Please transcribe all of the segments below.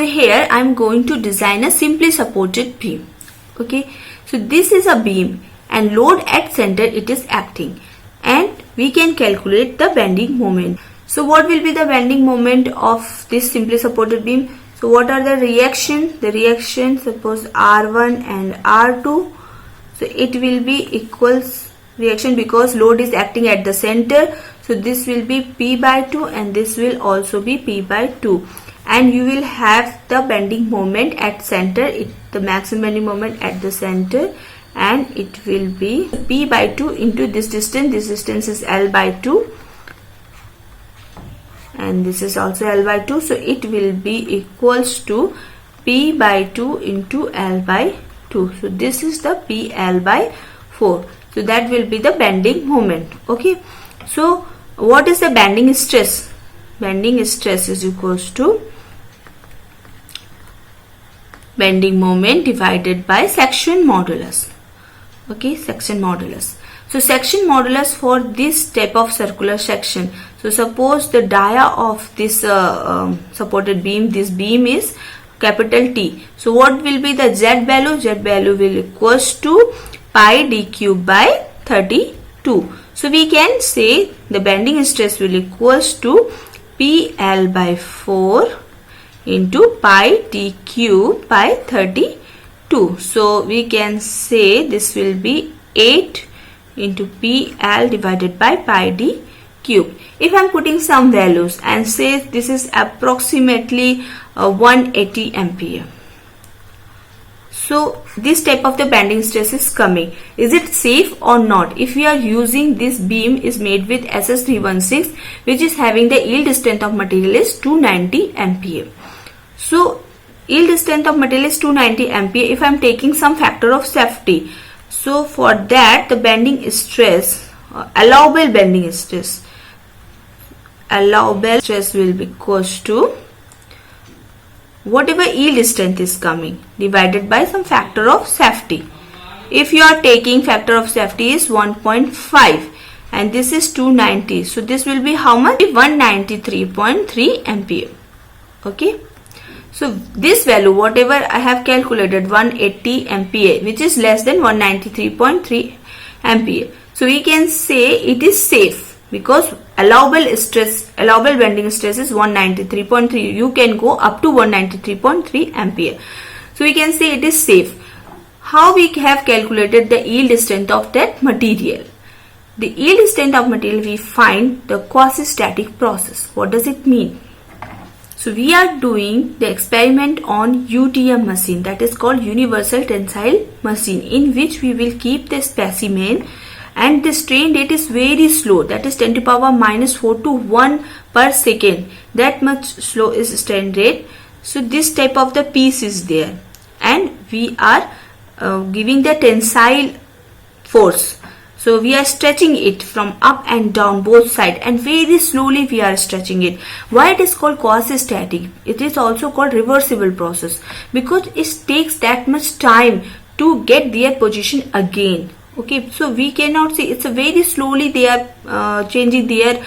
So here I am going to design a simply supported beam. Okay, so this is a beam and load at center it is acting, and we can calculate the bending moment. So what will be the bending moment of this simply supported beam? So what are the reaction? The reaction, suppose R1 and R2. So it will be equals reaction because load is acting at the center. So this will be P by 2 and this will also be P by 2. And you will have the bending moment at center, the maximum bending moment at the center, and it will be P by 2 into this distance is L by 2 and this is also L by 2. So it will be equals to P by 2 into L by 2. So this is the PL by 4. So that will be the bending moment. Okay. So what is the bending stress? Bending stress is equals to bending moment divided by section modulus. Okay, section modulus. So section modulus for this type of circular section. So suppose the dia of this supported beam, this beam is capital T. So what will be the Z value? Z value will equals to pi d cube by 32. So we can say the bending stress will equals to PL by 4 into pi d cube by 32. So we can say this will be 8 into PL divided by pi d cube. If I am putting some values and say this is approximately 180 ampere. So this type of the bending stress is coming. Is it safe or not? If we are using this beam is made with SS316 which is having the yield strength of material is 290 ampere. So yield strength of material is 290 ampere. If I am taking some factor of safety, so for that the bending stress, allowable bending stress, allowable stress will be equals to whatever yield strength is coming divided by some factor of safety. If you are taking factor of safety is 1.5 and this is 290, so this will be how much? 193.3 ampere. Okay. So this value whatever I have calculated 180 ampere which is less than 193.3 ampere. So we can say it is safe because allowable bending stress is 193.3. You can go up to 193.3 ampere. So we can say it is safe. How we have calculated the yield strength of that material? The yield strength of material we find the quasi-static process. What does it mean? So we are doing the experiment on UTM machine, that is called universal tensile machine, in which we will keep the specimen and the strain rate is very slow, that is 10 to the power minus 4 to 1 per second. That much slow is strain rate. So this type of the piece is there and we are giving the tensile force. So we are stretching it from up and down both sides and very slowly we are stretching it. Why it is called quasi-static? It is also called reversible process because it takes that much time to get their position again. Okay, so we cannot see, it's a very slowly they are changing their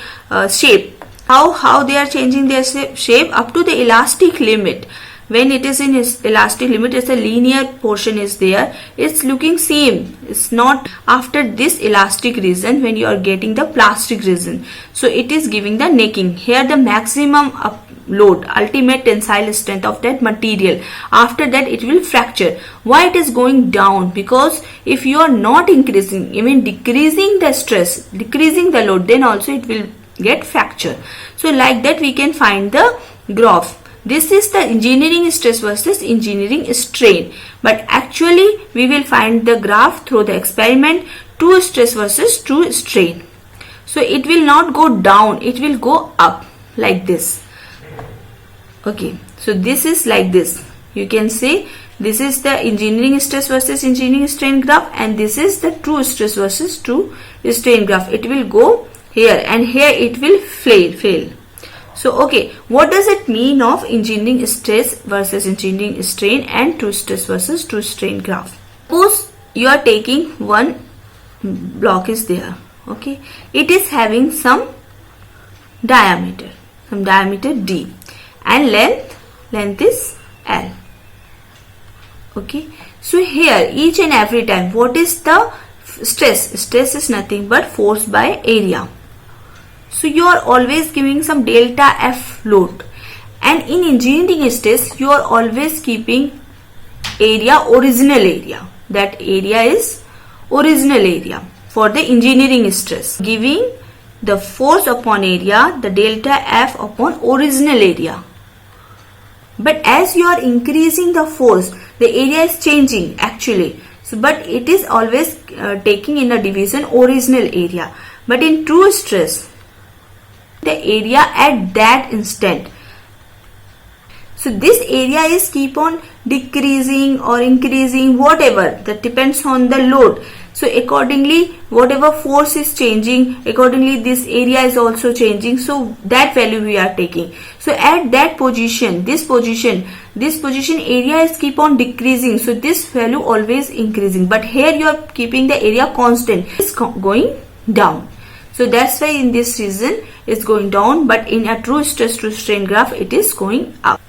shape. How they are changing their shape? Up to the elastic limit. When it is in elastic limit, it's a linear portion is there. It's looking same. It's not after this elastic region when you are getting the plastic region. So it is giving the necking. Here the maximum load, ultimate tensile strength of that material. After that it will fracture. Why it is going down? Because if you are not increasing, even decreasing the stress, decreasing the load, then also it will get fracture. So like that we can find the graph. This is the engineering stress versus engineering strain. But actually we will find the graph through the experiment, true stress versus true strain. So it will not go down, it will go up like this. Okay, so this is like this. You can say this is the engineering stress versus engineering strain graph and this is the true stress versus true strain graph. It will go here and here it will fail. So okay, what does it mean of engineering stress versus engineering strain and true stress versus true strain graph? Suppose you are taking one block is there. Okay, it is having some diameter D and length is L. Okay, so here each and every time, what is the stress? Stress is nothing but force by area. So you are always giving some delta F load, and in engineering stress you are always keeping area original area. That area is original area for the engineering stress, giving the force upon area, the delta F upon original area. But as you are increasing the force, the area is changing actually. So, but it is always taking in a division original area. But in true stress, the area at that instant. So this area is keep on decreasing or increasing, whatever, that depends on the load. So accordingly, whatever force is changing, accordingly this area is also changing. So that value we are taking. So at that position, this position area is keep on decreasing. So this value always increasing. But here you are keeping the area constant. It's going down. So that's why in this region it's going down. But in a true stress to strain graph, it is going up.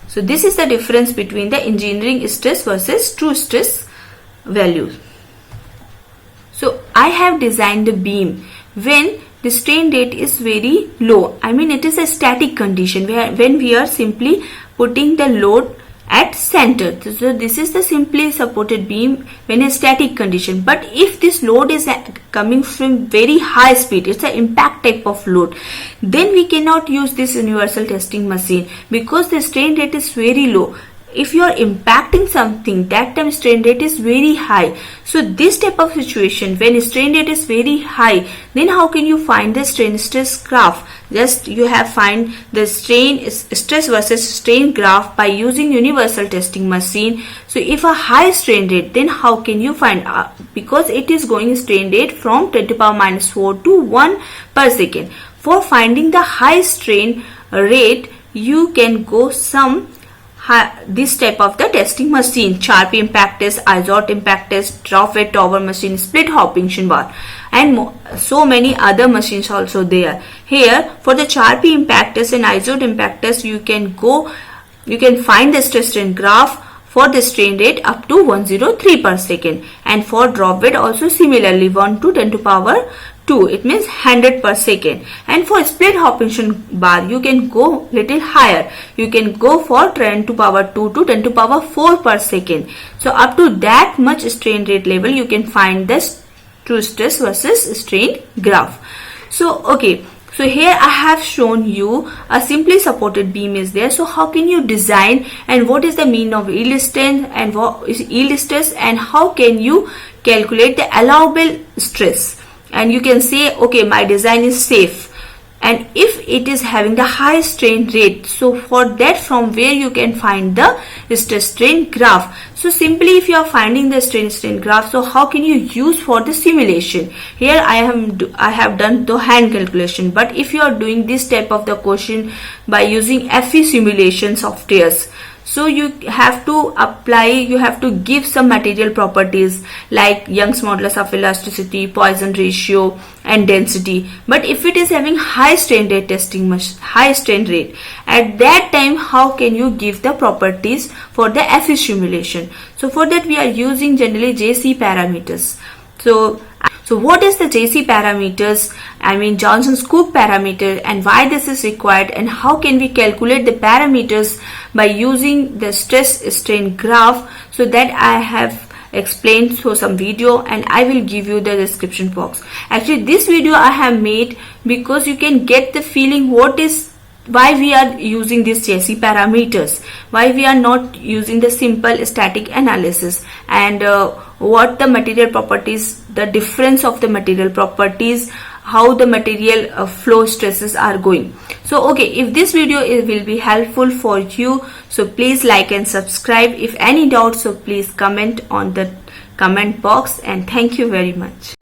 So this is the difference between the engineering stress versus true stress values. So I have designed the beam when the strain rate is very low. I mean it is a static condition where when we are simply putting the load at center. So this is the simply supported beam when a static condition. But if this load is coming from very high speed, it's an impact type of load, then we cannot use this universal testing machine because the strain rate is very low. If you are impacting something, that time strain rate is very high. So this type of situation, when strain rate is very high, then how can you find the strain stress graph? Just you have find the strain stress versus strain graph by using universal testing machine. So if a high strain rate, then how can you find? Because it is going strain rate from 10 to the power minus 4 to 1 per second. For finding the high strain rate, you can go this type of the testing machine: Charpy impact test, Izod impact test, drop weight tower machine, split Hopkinson bar, and so many other machines also there. Here for the Charpy impact test and Izod impact test, you can find the stress strain graph for the strain rate up to 103 per second, and for drop weight also similarly 1 to 10 to the power 2, it means 100 per second. And for split Hopkinson bar, you can go little higher. You can go for 10 to the power 2 to 10 to the power 4 per second. So up to that much strain rate level, you can find this true stress versus strain graph. So okay, so here I have shown you a simply supported beam is there. So how can you design, and what is the mean of yield strength and what is yield stress, and how can you calculate the allowable stress? And you can say, okay, my design is safe, and if it is having the high strain rate, so for that from where you can find the stress strain graph. So simply if you are finding the strain graph, so how can you use for the simulation? Here I have done the hand calculation, but if you are doing this type of the question by using FE simulation softwares, so you have to apply, you have to give some material properties like Young's modulus of elasticity, Poisson ratio and density. But if it is having high strain rate high strain rate, at that time how can you give the properties for the FE simulation? So for that we are using generally JC parameters. So what is the JC parameters? I mean Johnson-Cook parameter, and why this is required, and how can we calculate the parameters by using the stress strain graph? So that I have explained through some video, and I will give you the description box. Actually this video I have made because you can get the feeling why we are using these JC parameters, why we are not using the simple static analysis, and what the material properties, the difference of the material properties, how the material flow stresses are going. So okay, if this video will be helpful for you, so please like and subscribe. If any doubts, so please comment on the comment box, and thank you very much.